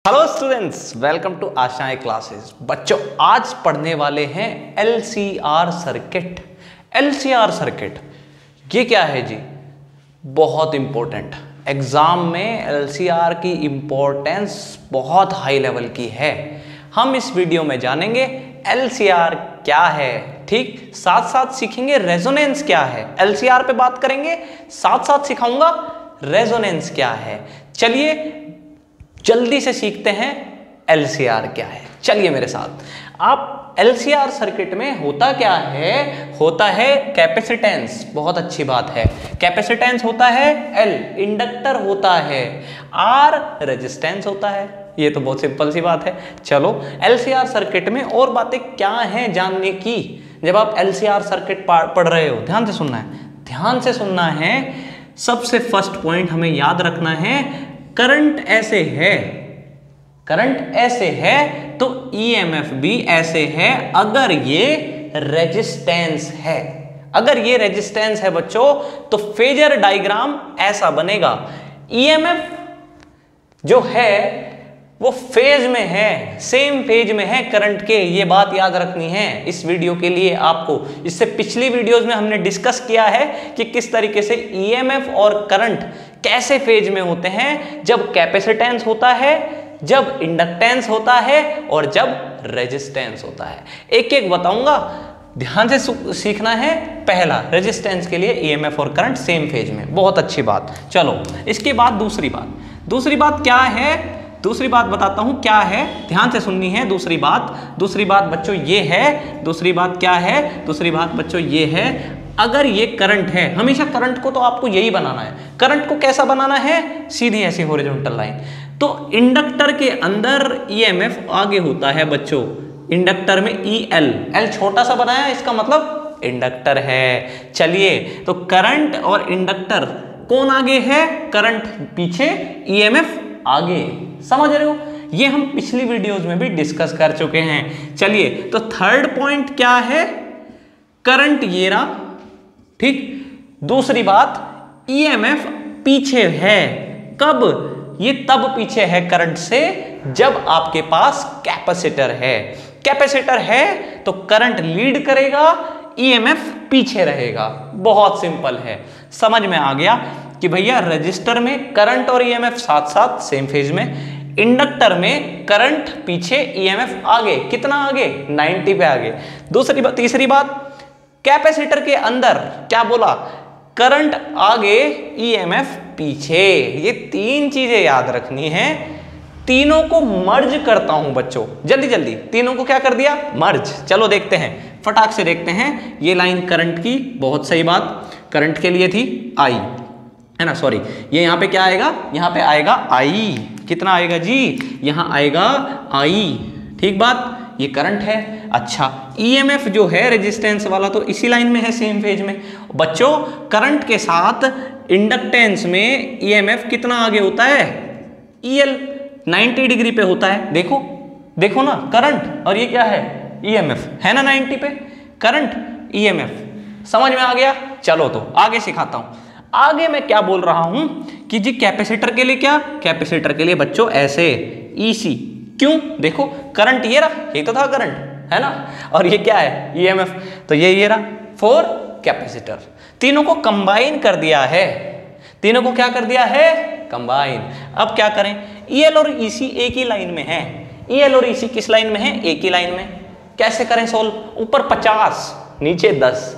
Hello students, welcome to आशाएं classes. बच्चों, आज पढ़ने वाले हैं एलसीआर सर्किट। एलसीआर सर्किट ये क्या है जी? बहुत इंपॉर्टेंट। एग्जाम में एलसीआर की इंपॉर्टेंस बहुत हाई लेवल की है। हम इस वीडियो में जानेंगे एलसीआर क्या है, ठीक, साथ साथ सीखेंगे रेजोनेंस क्या है। एलसीआर पे बात करेंगे, साथ साथ सिखाऊंगा रेजोनेंस क्या है। चलिए जल्दी से सीखते हैं एलसीआर क्या है। चलिए मेरे साथ। आप एलसीआर सर्किट में होता क्या है? होता है कैपेसिटेंस। बहुत अच्छी बात है। कैपेसिटेंस होता है, एल इंडक्टर होता है, आर रेजिस्टेंस होता है। ये तो बहुत सिंपल सी बात है। चलो एलसीआर सर्किट में और बातें क्या हैं जानने की। जब आप एलसीआर सर्किट पढ़ रहे हो, ध्यान से सुनना है, ध्यान से सुनना है। सबसे फर्स्ट पॉइंट हमें याद रखना है, करंट ऐसे है, करंट ऐसे है तो ईएमएफ भी ऐसे है अगर ये रेजिस्टेंस है। अगर ये रेजिस्टेंस है बच्चों तो फेजर डायग्राम ऐसा बनेगा। ईएमएफ जो है वो फेज में है, सेम फेज में है करंट के। ये बात याद रखनी है इस वीडियो के लिए आपको। इससे पिछली वीडियोस में हमने डिस्कस किया है कि किस तरीके से ईएमएफ और करंट कैसे फेज में होते हैं, जब कैपेसिटेंस होता है, जब इंडक्टेंस होता है और जब रेजिस्टेंस होता है। एक एक बताऊंगा, ध्यान से सीखना है। पहला, रेजिस्टेंस के लिए ईएमएफ और करंट सेम फेज में, बहुत अच्छी बात। चलो इसके बाद दूसरी बात क्या है? दूसरी बात बताता हूं क्या है, ध्यान से सुननी है। दूसरी बात बच्चों ये है। दूसरी बात क्या है? दूसरी बात बच्चों ये है, अगर ये करंट है, हमेशा करंट को तो आपको यही बनाना है। करंट को कैसा बनाना है? सीधी ऐसी हॉरिजॉन्टल लाइन। तो इंडक्टर के अंदर ईएमएफ आगे होता है बच्चों, इंडक्टर में ईएल, एल छोटा सा बनाया, इसका मतलब इंडक्टर है। चलिए तो करंट और इंडक्टर कौन आगे है? करंट पीछे, ईएमएफ आगे। समझ रहे हो? ये हम पिछली वीडियोस में भी डिस्कस कर चुके हैं। चलिए तो थर्ड पॉइंट क्या है? करंट ये रहा, ठीक। दूसरी बात, ईएमएफ पीछे है। कब? ये तब पीछे है करंट से जब आपके पास कैपेसिटर है। कैपेसिटर है तो करंट लीड करेगा, ईएमएफ पीछे रहेगा। बहुत सिंपल है, समझ में आ गया कि भैया रजिस्टर में करंट और ईएमएफ साथ साथ सेम फेज में, इंडक्टर में करंट पीछे, ईएमएफ आगे। कितना आगे? 90 पे आगे। तीसरी बात, कैपेसिटर के अंदर क्या बोला? करंट आगे, ईएमएफ पीछे। ये तीन चीजें याद रखनी है। तीनों को मर्ज करता हूं बच्चों, जल्दी जल्दी। तीनों को क्या कर दिया? मर्ज। चलो देखते हैं, फटाक से देखते हैं। ये लाइन करंट की, बहुत सही बात, करंट के लिए थी आई, है ना, सॉरी। ये यहाँ पे क्या आएगा? यहाँ पे आएगा आई। कितना आएगा जी? यहाँ आएगा आई, ठीक बात। ये करंट है। अच्छा, ईएमएफ जो है रेजिस्टेंस वाला तो इसी लाइन में है, सेम फेज में। बच्चों करंट के साथ इंडक्टेंस में ईएमएफ कितना आगे होता है? ईएल 90 डिग्री पे होता है। देखो देखो ना, करंट और ये क्या है? ईएमएफ है ना 90 पे। करंट, ईएमएफ, समझ में आ गया? चलो तो आगे सिखाता हूं। आगे मैं क्या बोल रहा हूं कि जी कैपेसिटर के लिए क्या? कैपेसिटर के लिए बच्चों ऐसे ईसी। क्यों? देखो करंट ये रहा, ये तो था करंट, है ना, और ये क्या है? ईएमएफ। तो ये रहा फॉर कैपेसिटर। तीनों को कंबाइन कर दिया है। तीनों को क्या कर दिया है? कंबाइन। अब क्या करें? ईएल और ईसी एक ही लाइन में है। ईएल और ईसी किस लाइन में है? एक ही लाइन में। कैसे करें सोल्व? ऊपर 50 नीचे 10,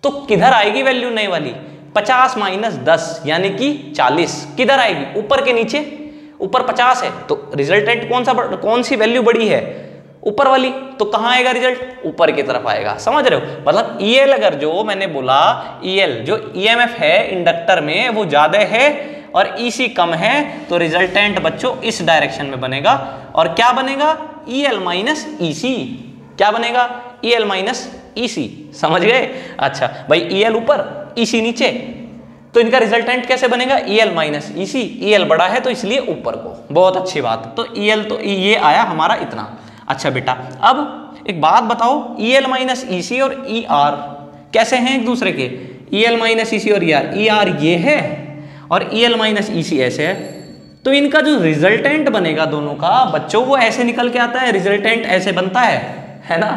तो किधर आएगी वैल्यू नई वाली? 50 माइनस 10 यानी कि 40। किधर आएगी? ऊपर के नीचे। ऊपर 50 है तो रिजल्टेंट कौन सी वैल्यू बड़ी है? ऊपर वाली। तो कहां आएगा रिजल्ट? ऊपर की तरफ आएगा। समझ रहे हो? मतलब ईएल, अगर जो मैंने बोला ईएल जो ईएमएफ है इंडक्टर में वो ज्यादा है और ईसी कम है, तो रिजल्टेंट बच्चों इस डायरेक्शन में बनेगा। और क्या बनेगा? EL minus EC. क्या बनेगा? EL minus EC. समझ गए? अच्छा भाई, ईएल ऊपर ईसी नीचे, तो इनका रिजल्टेंट कैसे बनेगा? EL minus EC. ईएल बड़ा है तो इसलिए ऊपर को। बहुत अच्छी बात। तो ईएल तो ये आया हमारा इतना। अच्छा बेटा, अब एक बात बताओ, ईएल माइनस ईसी और ईआर कैसे हैं एक दूसरे के? ईएल माइनस ईसी और ईआर, ईआर ये है और ईएल माइनस ईसी ऐसे है। तो इनका जो रिजल्टेंट बनेगा दोनों का बच्चों वो ऐसे निकल के आता है, रिजल्टेंट ऐसे बनता है ना,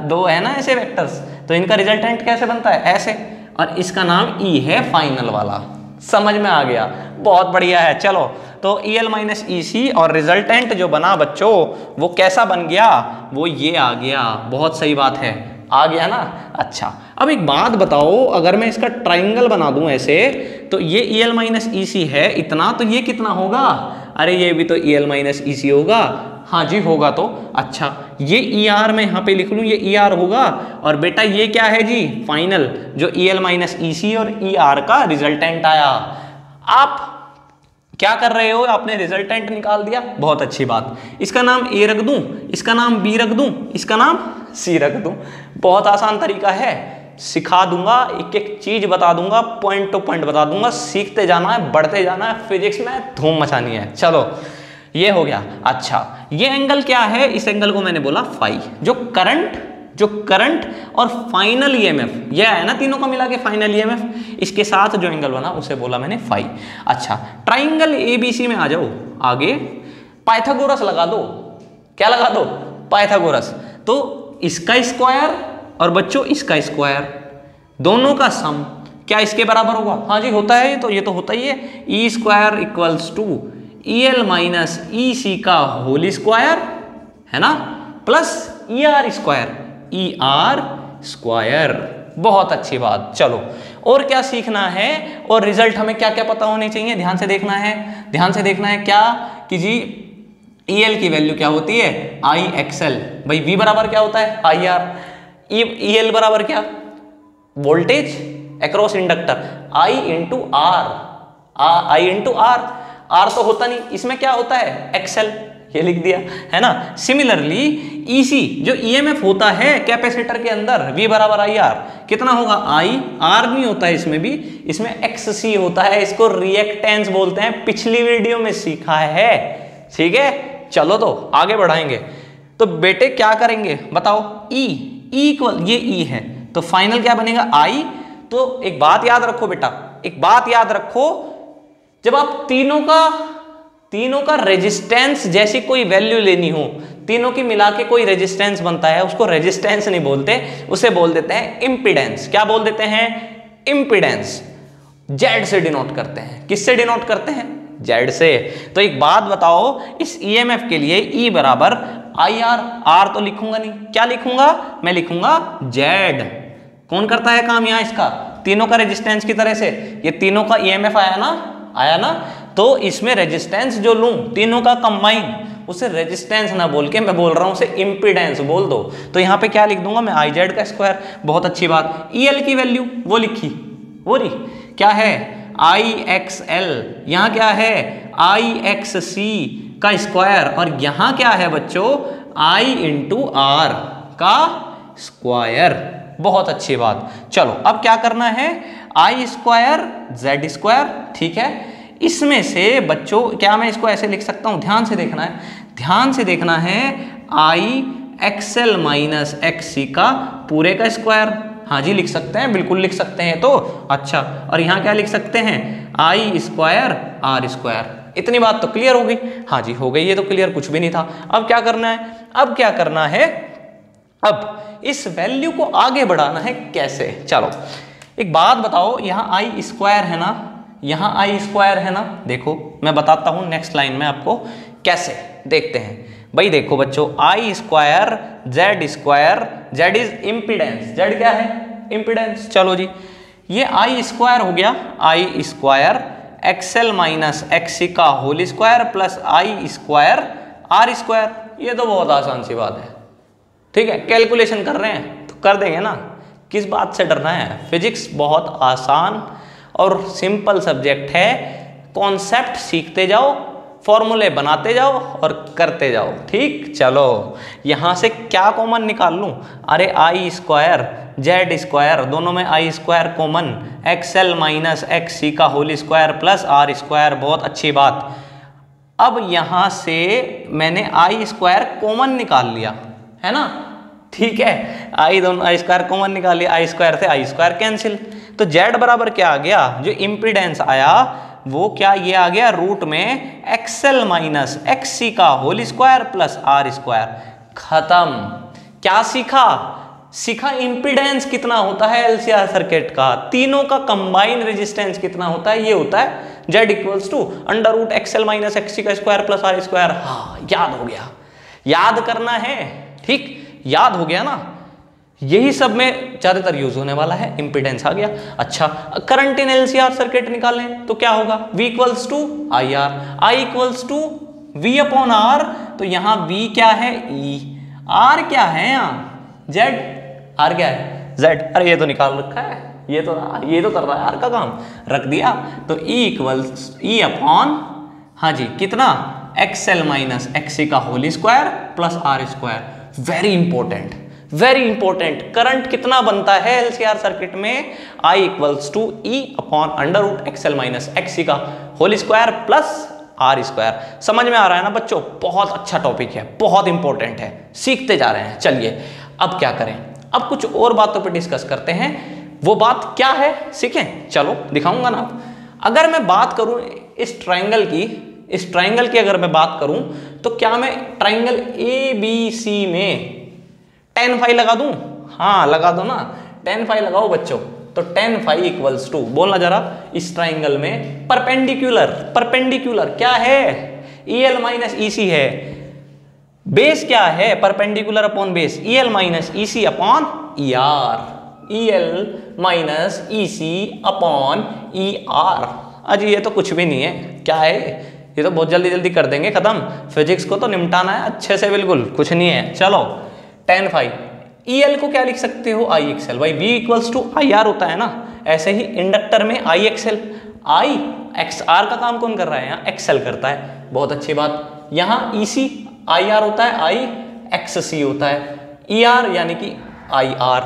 दो है ना ऐसे वेक्टर्स, तो इनका रिजल्टेंट कैसे बनता है, ऐसे, और इसका नाम ई है फाइनल वाला। समझ में आ गया, बहुत बढ़िया है। चलो तो EL माइनस EC और रिजल्टेंट जो बना बच्चों वो कैसा बन गया, वो ये आ गया। बहुत सही बात है, आ गया ना। अच्छा अब एक बात बताओ, अगर मैं इसका ट्राइंगल बना दूं ऐसे, तो ये EL माइनस EC है इतना, तो ये कितना होगा, अरे ये भी तो EL माइनस EC होगा। हाँ जी होगा। तो अच्छा ये ER मैं यहाँ पे लिख लूँ, ये ER होगा, और बेटा ये क्या है जी, फाइनल जो EL माइनस EC और ER का रिजल्टेंट आया। आप क्या कर रहे हो, आपने रिजल्टेंट निकाल दिया, बहुत अच्छी बात। इसका नाम A रख दूं, इसका नाम B रख दूं, इसका नाम C रख दूं। बहुत आसान तरीका है, सिखा दूंगा, एक एक चीज बता दूंगा, पॉइंट टू पॉइंट बता दूंगा, सीखते जाना है, बढ़ते जाना है, फिजिक्स में धूम मचानी है। चलो ये हो गया। अच्छा ये एंगल क्या है, इस एंगल को मैंने बोला फाई। जो करंट और फाइनल ईएमएफ ये है ना, तीनों का मिला के फाइनल ईएमएफ, इसके साथ जो एंगल बना उसे बोला मैंने फाई। अच्छा ट्राइंगल ABC में आ जाओ, आगे पाइथागोरस लगा दो। क्या लगा दो, पाइथागोरस। तो इसका स्क्वायर और बच्चों इसका स्क्वायर, दोनों का सम क्या इसके बराबर होगा, हाँ जी होता है, तो ये तो होता ही है। E square equals to EL minus EC का होल स्क्वायर है ना, प्लस ER स्क्वायर। बहुत अच्छी बात। चलो और क्या सीखना है, और रिजल्ट हमें क्या क्या पता होने चाहिए, ध्यान से देखना है, ध्यान से देखना है क्या कि जी EL की वैल्यू क्या होती है, IXL। भाई V बराबर क्या होता है, IR। EL बराबर क्या, voltage across inductor, I into R। R तो होता नहीं, इसमें क्या होता है, XL, ये लिख दिया है ना। सिमिलरली EC जो EMF होता है कैपेसिटर के अंदर, V बराबर IR, कितना होगा, R नहीं होता है इसमें भी, इसमें XC होता है, इसको रिएक्टेंस बोलते हैं, पिछली वीडियो में सीखा है। ठीक है चलो तो आगे बढ़ाएंगे। तो बेटे क्या करेंगे बताओ, E इक्वल, ये E है तो फाइनल क्या बनेगा, I। तो एक बात याद रखो बेटा, एक बात याद रखो, जब आप तीनों का रेजिस्टेंस जैसी कोई वैल्यू लेनी हो, तीनों की मिला के कोई रेजिस्टेंस बनता है, उसको रेजिस्टेंस नहीं बोलते, उसे बोल देते हैं इम्पीडेंस। क्या बोल देते हैं, इम्पीडेंस। जेड से डिनोट करते हैं, किससे डिनोट करते हैं, जेड से। तो एक बात बताओ, इस EMF के लिए E बराबर IR, R तो लिखूंगा नहीं, क्या लिखूंगा, मैं लिखूंगा जेड। कौन करता है काम यहाँ इसका, तीनों का रेजिस्टेंस की तरह से, ये तीनों का EMF आया ना, तो इसमें रेजिस्टेंस जो लूं तीनों का कंबाइन, उसे रेजिस्टेंस ना बोल के मैं बोल रहा हूं उसे इंपीडेंस बोल दो। तो यहां पे क्या लिख दूंगा मैं, IZ का स्क्वायर। बहुत अच्छी बात। EL की वैल्यू वो लिखी, वो रही क्या है, IXL, यहां क्या है, IXC का स्क्वायर, और यहां क्या है बच्चों, I इंटू R का स्क्वायर। बहुत अच्छी बात। चलो अब क्या करना है, I स्क्वायर Z स्क्वायर, ठीक है। इसमें से बच्चों क्या मैं इसको ऐसे लिख सकता हूं, ध्यान से देखना है, ध्यान से देखना है, IXL माइनस XC का पूरे का स्क्वायर। हाँ जी लिख सकते हैं, बिल्कुल लिख सकते हैं। तो अच्छा, और यहाँ क्या लिख सकते हैं, I स्क्वायर R स्क्वायर। इतनी बात तो क्लियर हो गई, हाँ जी हो गई, ये तो क्लियर कुछ भी नहीं था। अब क्या करना है, अब क्या करना है, अब इस वैल्यू को आगे बढ़ाना है कैसे। चलो एक बात बताओ, यहाँ I स्क्वायर है ना, यहाँ I स्क्वायर है ना, देखो मैं बताता हूँ नेक्स्ट लाइन में आपको कैसे, देखते हैं। भाई देखो बच्चों, I square Z square, Z is impedance, Z क्या है, इम्पीडेंस। चलो जी, ये I स्क्वायर हो गया, I square XL minus XC का whole square plus I square R square. ये तो बहुत आसान सी बात है, ठीक है। कैलकुलेशन कर रहे हैं तो कर देंगे ना, किस बात से डरना है। फिजिक्स बहुत आसान और सिंपल सब्जेक्ट है, कॉन्सेप्ट सीखते जाओ, फॉर्मूले बनाते जाओ और करते जाओ, ठीक। चलो यहाँ से क्या कॉमन निकाल लूँ, अरे I स्क्वायर Z स्क्वायर, दोनों में I square common, XL minus XC का whole square plus R square. बहुत अच्छी बात। अब यहाँ से मैंने I स्क्वायर कॉमन निकाल लिया है ना, ठीक है। दोनों I स्क्वायर कॉमन निकाल लिया, I स्क्वायर से I स्क्वायर कैंसिल, तो Z बराबर क्या आ गया, जो इम्पीडेंस आया वो क्या, ये आ गया रूट में एक्सएल माइनस एक्ससी का whole square plus R square. खत्म। क्या सीखा? सीखा इंपीडेंस कितना होता है एलसीआर सर्किट का, तीनों का कंबाइन रेजिस्टेंस कितना होता है, ये होता है Z equals to under root XL minus XC का स्क्वायर प्लस आर स्क्वायर। हाँ, याद हो गया, याद करना है, ठीक, याद हो गया ना। यही सब में ज्यादातर यूज होने वाला है, इंपीडेंस आ गया। अच्छा, करंट इन एलसीआर सर्किट निकालें तो क्या होगा, V equals to I R, I equals to V upon R. तो यहाँ V क्या है, E, R क्या है यहाँ Z, R क्या है Z। अरे ये तो निकाल रखा है, ये तो कर रहा है R का काम, रख दिया। तो E इक्वल्स E अपॉन, हाँ जी, कितना, एक्सएल माइनस एक्ससी का whole square plus R square. Very important, very important. Current कितना बनता है एलसीआर सर्किट में, I equals to E upon under root XL minus XC का whole square plus R square. समझ में आ रहा है ना बच्चों? बहुत अच्छा टॉपिक है, बहुत इंपॉर्टेंट है, सीखते जा रहे हैं। चलिए अब क्या करें, अब कुछ और बातों पे डिस्कस करते हैं। वो बात क्या है सीखें, चलो दिखाऊंगा ना। अगर मैं बात करूं इस ट्रायंगल की अगर मैं बात करूं तो क्या मैं ट्रायंगल ABC में tan फाई लगा दूं? हाँ लगा दो ना, tan फाई लगाओ बच्चों। तो tan फाई इक्वल्स टू, बोलना जरा, इस ट्राइंगल में परपेंडिकुलर क्या है, EL माइनस EC है। बेस क्या है, perpendicular upon base, EL minus EC upon ER, EL minus EC upon ER। अजी ये तो कुछ भी नहीं है, क्या है ये तो बहुत जल्दी जल्दी कर देंगे खत्म, फिजिक्स को तो निपटाना है अच्छे से, बिल्कुल कुछ नहीं है। चलो tan फाई, EL को क्या लिख सकते हो, IXL, भाई V इक्वल्स टू IR होता है ना, ऐसे ही इंडक्टर में IXL, IXR का काम कौन कर रहा है, यहाँ XL करता है, बहुत अच्छी बात। यहाँ EC IR होता है, IXC होता है, ER यानी कि IR,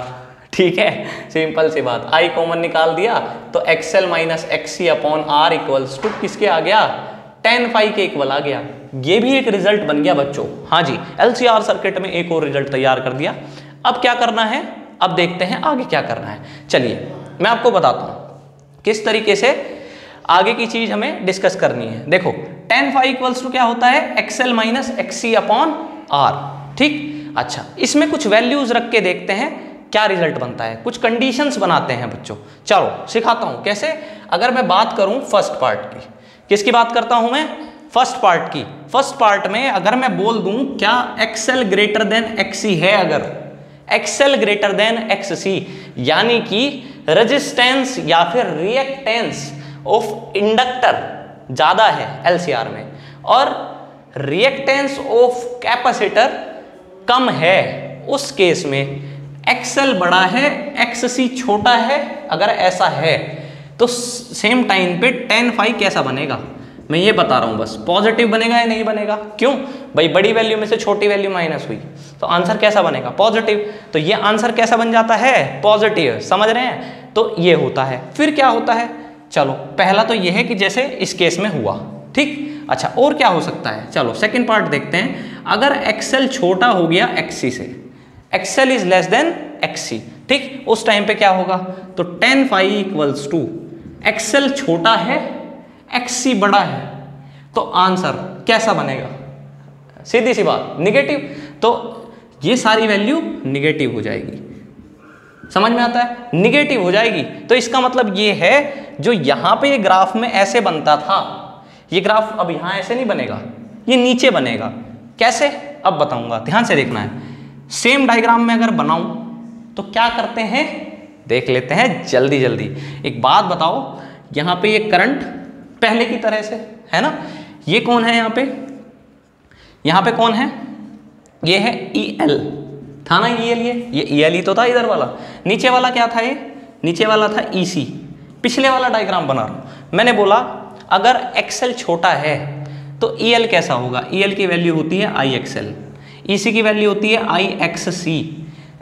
ठीक है, सिंपल सी बात। I कॉमन निकाल दिया तो XL minus XC upon R equals to किसके आ गया, tan फाई के इक्वल आ गया। ये भी एक रिजल्ट बन गया बच्चों, हाँ जी, एलसीआर सर्किट में एक और रिजल्ट तैयार कर दिया। अब क्या करना है, अब देखते हैं आगे क्या करना है। चलिए मैं आपको बताता हूं किस तरीके से आगे की चीज हमें डिस्कस करनी है। देखो tan फाई इक्वल्स टू क्या होता है, XL minus XC upon R, ठीक। अच्छा, इसमें कुछ वैल्यूज रख के देखते हैं क्या रिजल्ट बनता है, कुछ कंडीशंस बनाते हैं बच्चों। चलो सिखाता हूं कैसे। अगर मैं बात करूं फर्स्ट पार्ट की, किसकी बात करता हूं मैं, फर्स्ट पार्ट की। फर्स्ट पार्ट में अगर मैं बोल दूं क्या XL ग्रेटर देन XC है, अगर XL ग्रेटर देन XC यानी कि रेजिस्टेंस या फिर रिएक्टेंस ऑफ इंडक्टर ज्यादा है LCR में और रिएक्टेंस ऑफ कैपेसिटर कम है, उस केस में XL बड़ा है XC छोटा है, अगर ऐसा है तो सेम टाइम पे tan फाई कैसा बनेगा, मैं ये बता रहा हूं बस, पॉजिटिव बनेगा या नहीं बनेगा। क्यों भाई, बड़ी वैल्यू में से छोटी वैल्यू माइनस हुई तो आंसर कैसा बनेगा, पॉजिटिव। तो ये आंसर कैसा बन जाता है, पॉजिटिव, समझ रहे हैं। तो ये होता है, फिर क्या होता है, चलो पहला तो ये है कि जैसे इस केस में हुआ, ठीक। अच्छा और क्या हो सकता है, चलो सेकंड पार्ट देखते हैं। अगर XL छोटा हो गया XC से, XL is less than XC, ठीक, उस टाइम पे क्या होगा, तो tan phi equals to XL छोटा है XC बड़ा है, तो आंसर कैसा बनेगा, सीधी सी बात, निगेटिव। तो ये सारी वैल्यू निगेटिव हो जाएगी, समझ में आता है, निगेटिव हो जाएगी। तो इसका मतलब ये है जो यहां पे ये ग्राफ में ऐसे बनता था, ये ग्राफ अब यहां ऐसे नहीं बनेगा, ये नीचे बनेगा। कैसे, अब बताऊंगा, ध्यान से देखना है। सेम डायग्राम में अगर बनाऊं तो क्या करते हैं, देख लेते हैं जल्दी जल्दी। एक बात बताओ, यहां पे ये करंट पहले की तरह से है ना, ये कौन है यहाँ पे कौन है, ये है EL था ना, EL, ये EL ही तो था इधर वाला। नीचे वाला क्या था, ये नीचे वाला था EC। पिछले वाला डायग्राम बना रहा हूं, मैंने बोला अगर XL छोटा है तो EL कैसा होगा, EL की वैल्यू होती है IXL, EC की वैल्यू होती है IXC।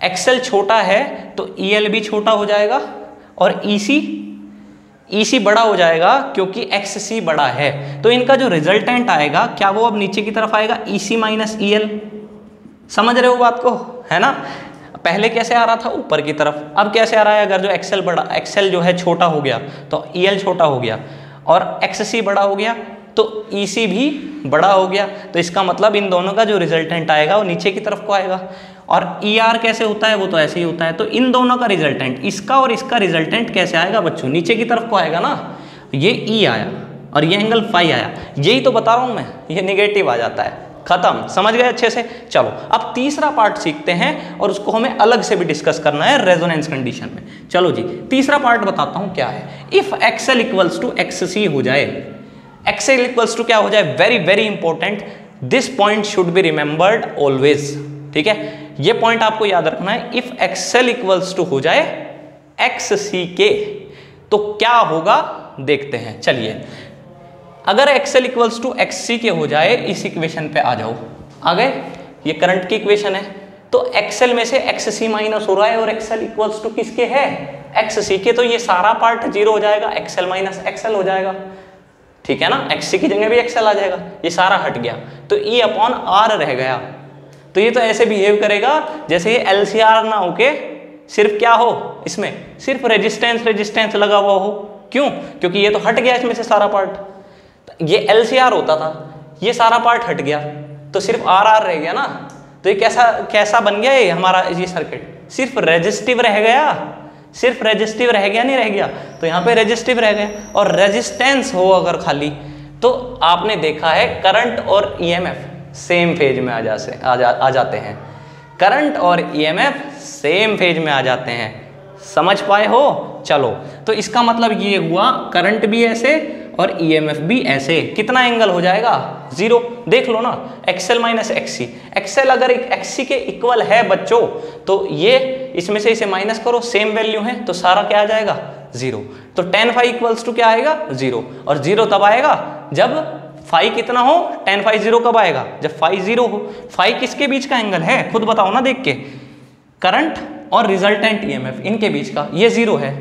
XL छोटा है तो EL भी छोटा हो जाएगा और EC बड़ा हो जाएगा क्योंकि XC बड़ा है। तो इनका जो रिजल्टेंट आएगा क्या वो अब नीचे की तरफ आएगा, EC माइनस EL। समझ रहे हो बात को, है ना। पहले कैसे आ रहा था, ऊपर की तरफ, अब कैसे आ रहा है, अगर जो XL जो है छोटा हो गया तो EL छोटा हो गया। और XC बड़ा हो गया तो EC भी बड़ा हो गया, तो इसका मतलब इन दोनों का जो रिजल्टेंट आएगा वो नीचे की तरफ को आएगा। और ER कैसे होता है, वो तो ऐसे ही होता है, तो इन दोनों का रिजल्टेंट, इसका और इसका रिजल्टेंट कैसे आएगा बच्चों, नीचे की तरफ को आएगा ना। ये E आया और ये एंगल फाई आया, यही तो बता रहा हूँ मैं, ये निगेटिव आ जाता है। खत्म, समझ गए अच्छे से। चलो अब तीसरा पार्ट सीखते हैं और उसको हमें अलग से भी डिस्कस करना है रेजोनेंस कंडीशन में। चलो जी, तीसरा पार्ट बताता हूँ क्या है। If XL equals to XC हो जाए, XL इक्वल्स टू क्या हो जाए, very very important, this point should be remembered always, ठीक है, ये पॉइंट आपको याद रखना है। इफ XL इक्वल्स टू हो जाए XC के, तो क्या होगा देखते हैं। चलिए, अगर XL इक्वल्स टू XC के हो जाए, इस इक्वेशन पे आ जाओ, आ गए, ये करंट की इक्वेशन है, तो XL में से XC माइनस हो रहा है और XL इक्वल्स टू किसके है, XC के, तो ये सारा पार्ट जीरो हो जाएगा, XL माइनस XL हो जाएगा, ठीक है ना, XC की जगह भी XL आ जाएगा, ये सारा हट गया, तो E अपॉन R रह गया। तो ये तो ऐसे बिहेव करेगा जैसे ये LCR ना होके सिर्फ क्या हो, इसमें सिर्फ रेजिस्टेंस लगा हुआ हो। क्यों, क्योंकि ये तो हट गया इसमें से सारा पार्ट, ये LCR होता था, ये सारा पार्ट हट गया, तो सिर्फ RR रह गया ना। तो ये कैसा बन गया ये हमारा, ये सर्किट सिर्फ रेजिस्टिव रह गया, सिर्फ रेजिस्टिव रह गया, नहीं रह गया, तो यहाँ पे रेजिस्टिव रह गया। और रेजिस्टेंस हो अगर खाली, तो आपने देखा है करंट और EMF सेम फेज में आ जाते हैं, करंट और EMF सेम फेज में आ जाते हैं, समझ पाए हो। चलो, तो इसका मतलब ये हुआ करंट भी ऐसे और EMF भी ऐसे, कितना एंगल हो जाएगा, जीरो। देख लो ना, XL माइनस XC, XL अगर XC के इक्वल है बच्चों, तो ये इसमें से इसे माइनस करो, सेम वैल्यू है, तो सारा क्या आ जाएगा, जीरो। तो tan phi इक्वल्स टू क्या आएगा, जीरो, और जीरो तब आएगा जब फाई कितना हो, tan phi जीरो कब आएगा, जब फाई जीरो हो। फाई किसके बीच का एंगल है, खुद बताओ ना देख के, करंट और रिजल्टेंट EMF इनके बीच का, ये जीरो है,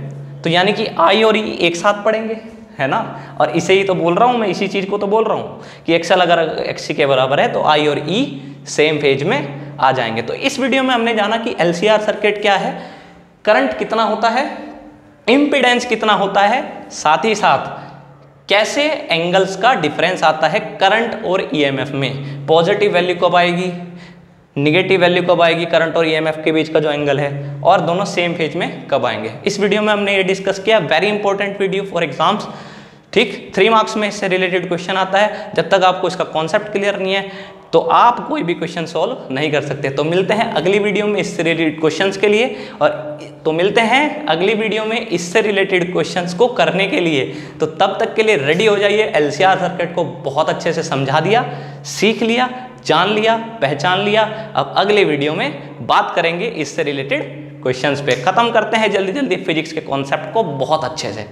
तो यानी कि I और E एक साथ पढ़ेंगे, है ना। और इसे ही तो बोल रहा हूँ मैं, इसी चीज को तो बोल रहा हूँ कि XL अगर XC के बराबर है तो I और E सेम फेज में आ जाएंगे। तो इस वीडियो में हमने जाना कि LCR सर्किट क्या है, करंट कितना होता है, इम्पीडेंस कितना होता है, साथ ही साथ कैसे एंगल्स का डिफरेंस आता है करंट और EMF में, पॉजिटिव वैल्यू कब आएगी, निगेटिव वैल्यू कब आएगी करंट और EMF के बीच का जो एंगल है, और दोनों सेम फेज में कब आएंगे। इस वीडियो में हमने ये डिस्कस किया, very important video for exams, ठीक, 3 मार्क्स में इससे रिलेटेड क्वेश्चन आता है। जब तक आपको इसका कॉन्सेप्ट क्लियर नहीं है तो आप कोई भी क्वेश्चन सॉल्व नहीं कर सकते। तो मिलते हैं अगली वीडियो में इससे रिलेटेड क्वेश्चंस के लिए, और तो मिलते हैं अगली वीडियो में इससे रिलेटेड क्वेश्चंस को करने के लिए। तो तब तक के लिए रेडी हो जाइए। LCR सर्किट को बहुत अच्छे से समझा दिया, सीख लिया, जान लिया, पहचान लिया। अब अगले वीडियो में बात करेंगे इससे रिलेटेड क्वेश्चंस पे। खत्म करते हैं जल्दी जल्दी फिजिक्स के कॉन्सेप्ट को बहुत अच्छे से।